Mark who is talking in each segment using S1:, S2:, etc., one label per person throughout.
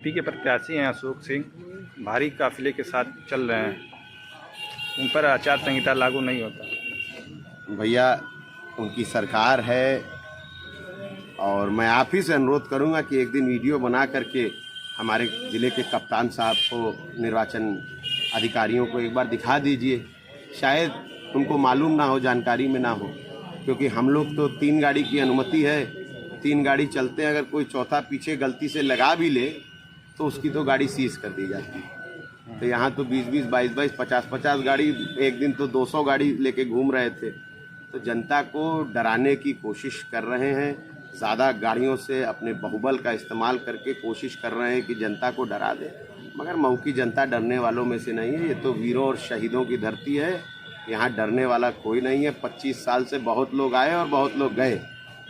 S1: MP के प्रत्याशी हैं अशोक सिंह, भारी काफिले के साथ चल रहे हैं, उन पर आचार संहिता लागू नहीं होता।
S2: भैया उनकी सरकार है और मैं आप ही से अनुरोध करूंगा कि एक दिन वीडियो बना करके हमारे ज़िले के कप्तान साहब को, निर्वाचन अधिकारियों को एक बार दिखा दीजिए। शायद उनको मालूम ना हो, जानकारी में ना हो, क्योंकि हम लोग तो 3 गाड़ी की अनुमति है, 3 गाड़ी चलते हैं। अगर कोई चौथा पीछे गलती से लगा भी ले तो उसकी तो गाड़ी सीज कर दी जाती है। तो यहाँ तो 20-20, 22-22, 50-50 गाड़ी, एक दिन तो 200 गाड़ी लेके घूम रहे थे। तो जनता को डराने की कोशिश कर रहे हैं, ज़्यादा गाड़ियों से अपने बाहुबल का इस्तेमाल करके कोशिश कर रहे हैं कि जनता को डरा दें। मगर मऊ की जनता डरने वालों में से नहीं है। ये तो वीरों और शहीदों की धरती है, यहाँ डरने वाला कोई नहीं है। 25 साल से बहुत लोग आए और बहुत लोग गए,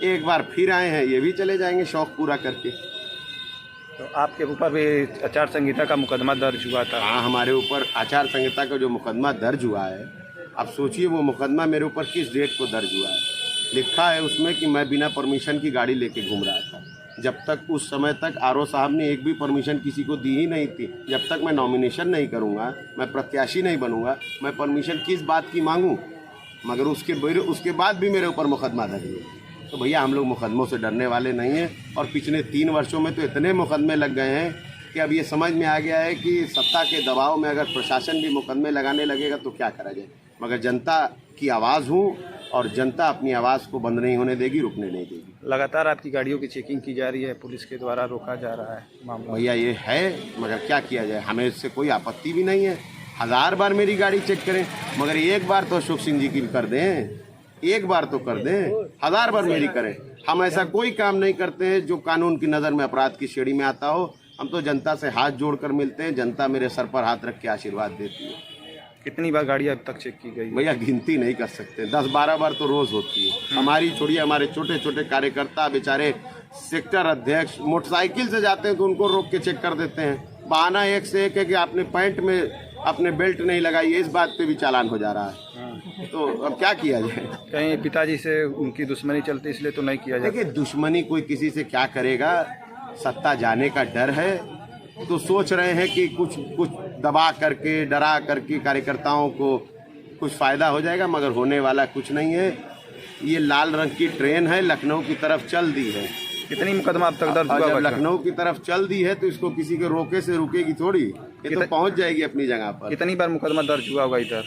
S2: एक बार फिर आए हैं, ये भी चले जाएंगे शौक पूरा करके।
S1: तो आपके ऊपर भी आचार संहिता का मुकदमा दर्ज हुआ था?
S2: हाँ, हमारे ऊपर आचार संहिता का जो मुकदमा दर्ज हुआ है, अब सोचिए वो मुकदमा मेरे ऊपर किस डेट को दर्ज हुआ है। लिखा है उसमें कि मैं बिना परमिशन की गाड़ी लेके घूम रहा था। जब तक उस समय तक आरओ साहब ने एक भी परमिशन किसी को दी ही नहीं थी। जब तक मैं नॉमिनेशन नहीं करूँगा, मैं प्रत्याशी नहीं बनूंगा, मैं परमिशन किस बात की मांगूँ? मगर उसके बाद भी मेरे ऊपर मुकदमा दर्ज हुआ। तो भैया हम लोग मुकदमों से डरने वाले नहीं हैं। और पिछले 3 वर्षों में तो इतने मुकदमे लग गए हैं कि अब ये समझ में आ गया है कि सत्ता के दबाव में अगर प्रशासन भी मुकदमे लगाने लगेगा तो क्या करा जाए। मगर जनता की आवाज़ हूँ और जनता अपनी आवाज़ को बंद नहीं होने देगी, रुकने नहीं देगी।
S1: लगातार आपकी गाड़ियों की चेकिंग की जा रही है, पुलिस के द्वारा रोका जा रहा है मामला?
S2: भैया ये है, मगर क्या किया जाए, हमें इससे कोई आपत्ति भी नहीं है। 1000 बार मेरी गाड़ी चेक करें, मगर एक बार तो अशोक सिंह जी की कर दें, एक बार तो कर दें। 1000 बार मेरी करें। हम ऐसा कोई काम नहीं करते हैं जो कानून की नज़र में अपराध की श्रेणी में आता हो। हम तो जनता से हाथ जोड़कर मिलते हैं, जनता मेरे सर पर हाथ रख के आशीर्वाद देती है।
S1: कितनी बार गाड़ी अब तक चेक की गई?
S2: भैया गिनती नहीं कर सकते, 10-12 बार तो रोज होती है। हमारी छोड़िए, हमारे छोटे छोटे कार्यकर्ता बेचारे, सेक्टर अध्यक्ष मोटरसाइकिल से जाते हैं तो उनको रोक के चेक कर देते हैं। बहाना एक से एक है कि आपने पैंट में अपने बेल्ट नहीं लगाई है, इस बात पे भी चालान हो जा रहा है। तो अब क्या किया जाए?
S1: कहीं पिताजी से उनकी दुश्मनी चलती इसलिए तो नहीं किया जाए?
S2: देखिए, दुश्मनी कोई किसी से क्या करेगा, सत्ता जाने का डर है। तो सोच रहे हैं कि कुछ दबा करके, डरा करके कार्यकर्ताओं को कुछ फ़ायदा हो जाएगा, मगर होने वाला कुछ नहीं है। ये लाल रंग की ट्रेन है, लखनऊ की तरफ चल दी है।
S1: कितनी मुकदमा अब तक दर्ज हुआ?
S2: जब लखनऊ की तरफ चल दी है तो इसको किसी के रोके से रुकेगी थोड़ी, ये तो पहुंच जाएगी अपनी जगह पर।
S1: कितनी बार मुकदमा दर्ज हुआ होगा इधर?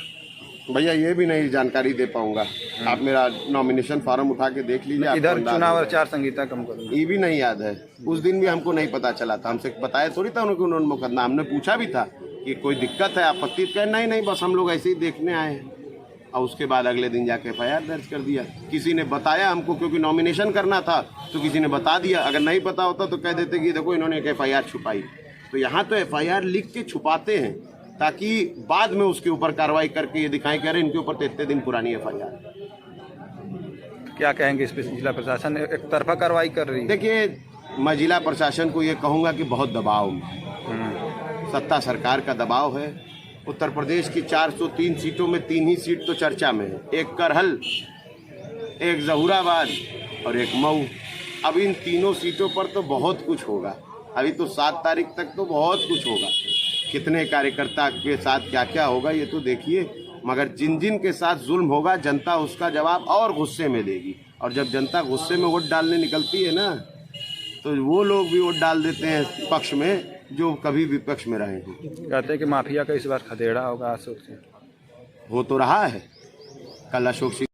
S2: भैया ये भी नहीं जानकारी दे पाऊंगा। आप मेरा नॉमिनेशन फॉर्म उठा के देख लीजिए।
S1: इधर चुनाव आचार संहिता का मुकदमा
S2: ये भी नहीं याद है। उस दिन भी हमको नहीं पता चला था, हमसे बताया थोड़ी था उन्होंने मुकदमा। हमने पूछा भी था कि कोई दिक्कत है, आपत्ति? कहे नहीं, बस हम लोग ऐसे ही देखने आए हैं। और उसके बाद अगले दिन जाके FIR दर्ज कर दिया। किसी ने बताया हमको, क्योंकि नॉमिनेशन करना था तो किसी ने बता दिया। अगर नहीं पता होता तो कह देते कि देखो इन्होंने एक FIR छुपाई। तो यहाँ तो FIR लिख के छुपाते हैं ताकि बाद में उसके ऊपर कार्रवाई करके ये दिखाएं कि अरे इनके ऊपर तो इतने दिन पुरानी FIR।
S1: क्या कहेंगे इस पर? जिला प्रशासन एक तरफा कार्रवाई कर रही है।
S2: देखिए, मैं जिला प्रशासन को ये कहूँगा कि बहुत दबाव में, सत्ता सरकार का दबाव है। उत्तर प्रदेश की 403 सीटों में 3 ही सीट तो चर्चा में है, एक करहल, एक जहूराबाद और एक मऊ। अब इन तीनों सीटों पर तो बहुत कुछ होगा। अभी तो 7 तारीख तक तो बहुत कुछ होगा। कितने कार्यकर्ता के साथ क्या क्या होगा ये तो देखिए। मगर जिन के साथ जुल्म होगा, जनता उसका जवाब और गुस्से में देगी। और जब जनता गुस्से में वोट डालने निकलती है ना, तो वो लोग भी वोट डाल देते हैं पक्ष में जो कभी विपक्ष में रहे हैं।
S1: कहते हैं कि माफिया का इस बार खदेड़ा होगा अशोक सिंह।
S2: हो तो रहा है। कल अशोक सिंह